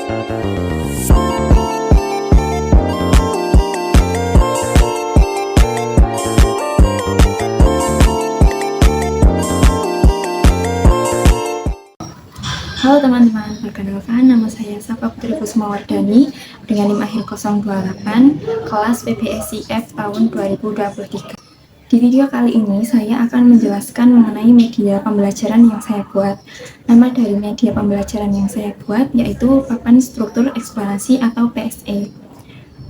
Halo teman-teman, perkenalkan nama saya Safa Putri Kusumawardani dengan NIM akhir 028 kelas PPSIF tahun 2023. Di video kali ini saya akan menjelaskan mengenai media pembelajaran yang saya buat. Nama dari media pembelajaran yang saya buat yaitu Papan Struktur Eksplanasi atau PSE.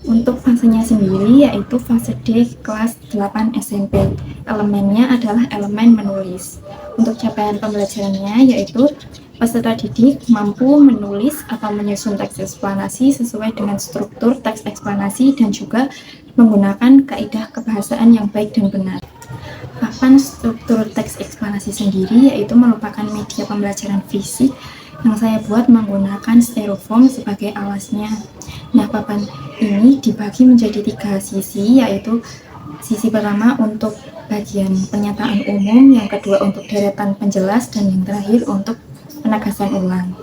Untuk fasenya sendiri yaitu fase D kelas 8 SMP. Elemennya adalah elemen menulis. Untuk capaian pembelajarannya yaitu peserta didik mampu menulis atau menyusun teks eksplanasi sesuai dengan struktur teks eksplanasi dan juga menggunakan kaidah kebahasaan yang baik dan benar. Papan struktur teks eksplanasi sendiri yaitu merupakan media pembelajaran fisik yang saya buat menggunakan styrofoam sebagai alasnya. Nah, papan ini dibagi menjadi 3 sisi, yaitu sisi pertama untuk bagian pernyataan umum, yang kedua untuk deretan penjelas, dan yang terakhir untuk penegasan ulang.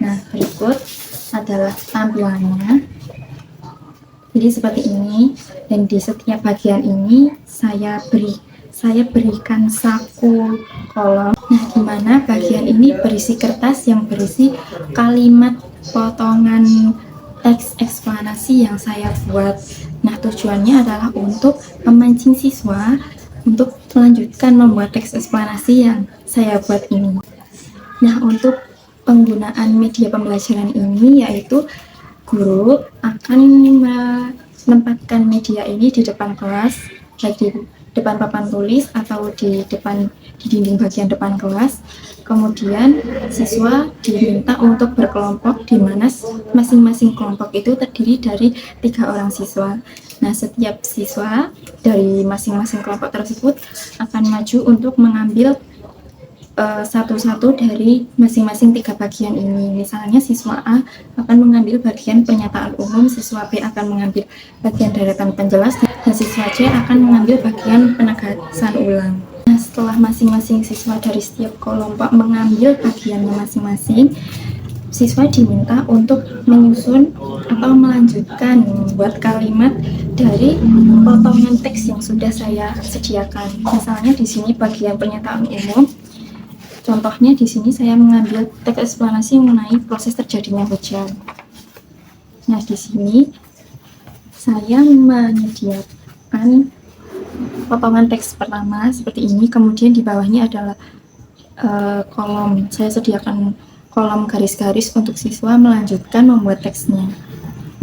Nah, berikut adalah tampilannya. Jadi seperti ini, dan di setiap bagian ini saya berikan saku kolom. Nah, di mana bagian ini berisi kertas yang berisi kalimat potongan teks eksplanasi yang saya buat. Nah, tujuannya adalah untuk memancing siswa untuk melanjutkan membuat teks eksplanasi yang saya buat ini. Nah, untuk penggunaan media pembelajaran ini yaitu guru akan menempatkan media ini di depan kelas, baik di depan papan tulis atau di dinding bagian depan kelas. Kemudian siswa diminta untuk berkelompok, di mana masing-masing kelompok itu terdiri dari 3 orang siswa. Nah, setiap siswa dari masing-masing kelompok tersebut akan maju untuk mengambil satu-satu dari masing-masing 3 bagian ini. Misalnya siswa A akan mengambil bagian pernyataan umum, siswa B akan mengambil bagian deretan penjelas, dan siswa C akan mengambil bagian penegasan ulang. Nah, setelah masing-masing siswa dari setiap kelompok mengambil bagiannya masing-masing, siswa diminta untuk menyusun atau melanjutkan membuat kalimat dari potongan teks yang sudah saya sediakan. Misalnya di sini bagian pernyataan umum. Contohnya di sini saya mengambil teks eksplanasi mengenai proses terjadinya hujan. Nah, di sini saya menyediakan potongan teks pertama seperti ini, kemudian di bawahnya adalah kolom. Saya sediakan kolom garis-garis untuk siswa melanjutkan membuat teksnya.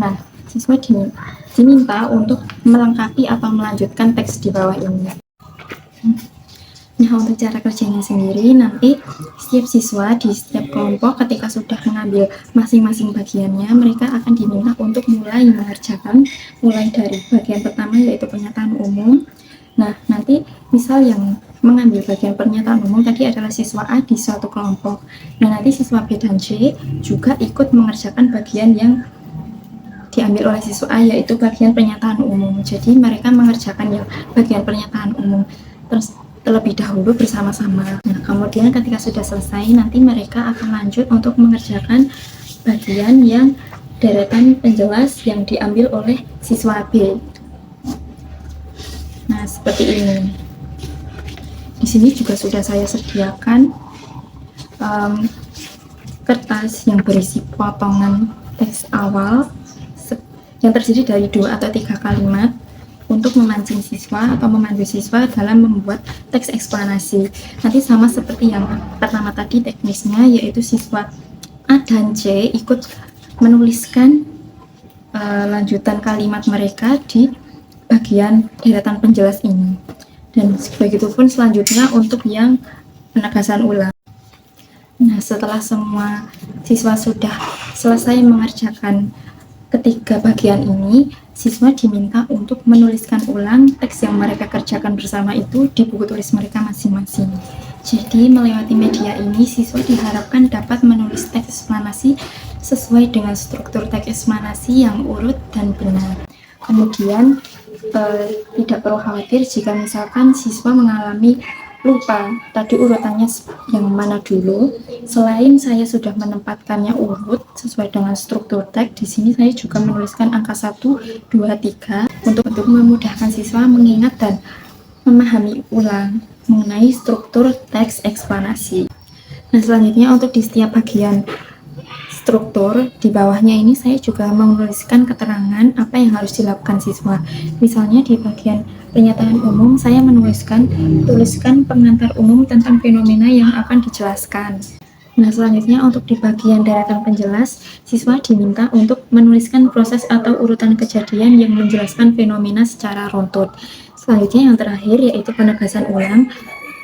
Nah, siswa diminta untuk melengkapi atau melanjutkan teks di bawah ini. Nah, untuk cara kerjanya sendiri, nanti setiap siswa di setiap kelompok ketika sudah mengambil masing-masing bagiannya, mereka akan diminta untuk mulai mengerjakan, mulai dari bagian pertama yaitu pernyataan umum. Nah, nanti misal yang mengambil bagian pernyataan umum tadi adalah siswa A di suatu kelompok. Nah, nanti siswa B dan C juga ikut mengerjakan bagian yang diambil oleh siswa A, yaitu bagian pernyataan umum. Jadi mereka mengerjakan yang bagian pernyataan umum terlebih dahulu bersama-sama. Nah, kemudian ketika sudah selesai, nanti mereka akan lanjut untuk mengerjakan bagian yang deretan penjelas yang diambil oleh siswa B. Nah, seperti ini. Di sini juga sudah saya sediakan kertas yang berisi potongan teks awal yang terdiri dari 2 atau 3 kalimat untuk memancing siswa atau memandu siswa dalam membuat teks eksplanasi. Nanti sama seperti yang pertama tadi teknisnya, yaitu siswa A dan C ikut menuliskan lanjutan kalimat mereka di bagian deretan penjelas ini. Dan begitupun selanjutnya untuk yang penegasan ulang. Nah, setelah semua siswa sudah selesai mengerjakan ketiga bagian ini, siswa diminta untuk menuliskan ulang teks yang mereka kerjakan bersama itu di buku tulis mereka masing-masing. Jadi, melewati media ini, siswa diharapkan dapat menulis teks eksplanasi sesuai dengan struktur teks eksplanasi yang urut dan benar. Kemudian, tidak perlu khawatir jika misalkan siswa mengalami lupa tadi urutannya yang mana dulu. Selain saya sudah menempatkannya urut sesuai dengan struktur teks, di sini saya juga menuliskan angka 1, 2, 3 untuk memudahkan siswa mengingat dan memahami ulang mengenai struktur teks eksplanasi. Nah, selanjutnya untuk di setiap bagian struktur di bawahnya ini saya juga menuliskan keterangan apa yang harus dilakukan siswa. Misalnya di bagian pernyataan umum saya tuliskan pengantar umum tentang fenomena yang akan dijelaskan. Nah, selanjutnya untuk di bagian deretan penjelas, siswa diminta untuk menuliskan proses atau urutan kejadian yang menjelaskan fenomena secara runtut. Selanjutnya yang terakhir yaitu penegasan ulang.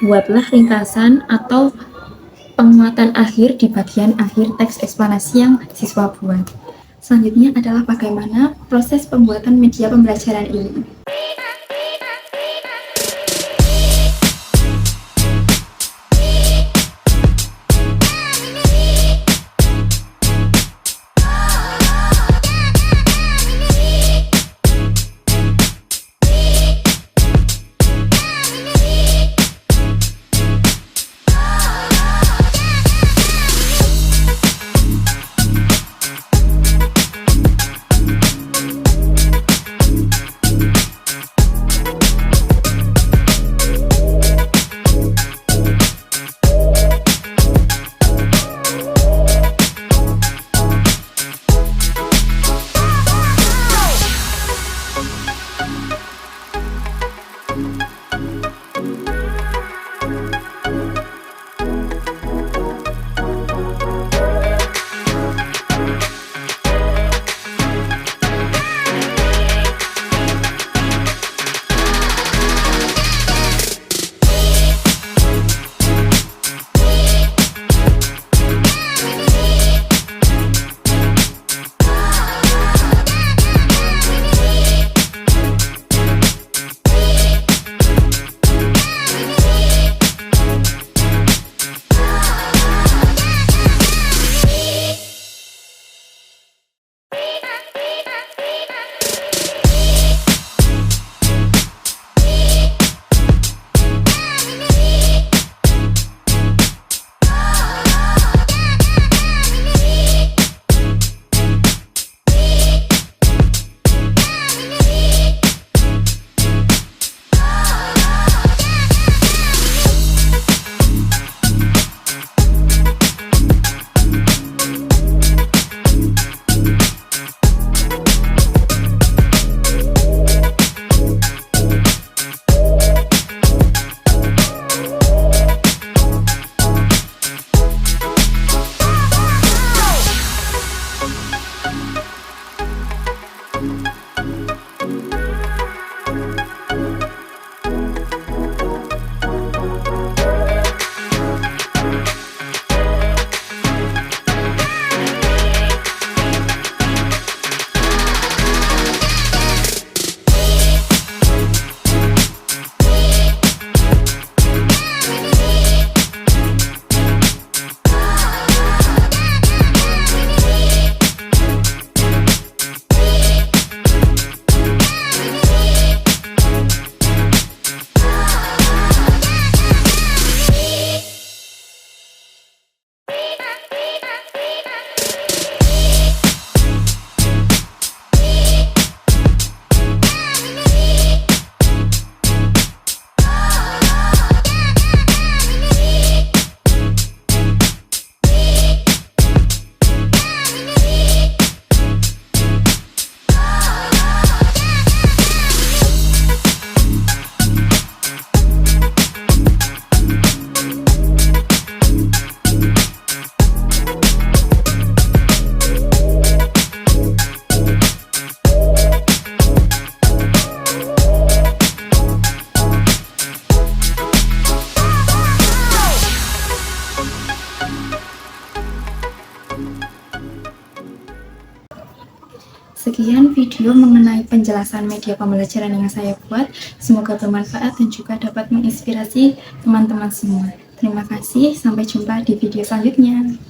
Buatlah ringkasan atau penguatan akhir di bagian akhir teks eksplanasi yang siswa buat. Selanjutnya adalah bagaimana proses pembuatan media pembelajaran ini. Sekian video mengenai penjelasan media pembelajaran yang saya buat. Semoga bermanfaat dan juga dapat menginspirasi teman-teman semua. Terima kasih, sampai jumpa di video selanjutnya.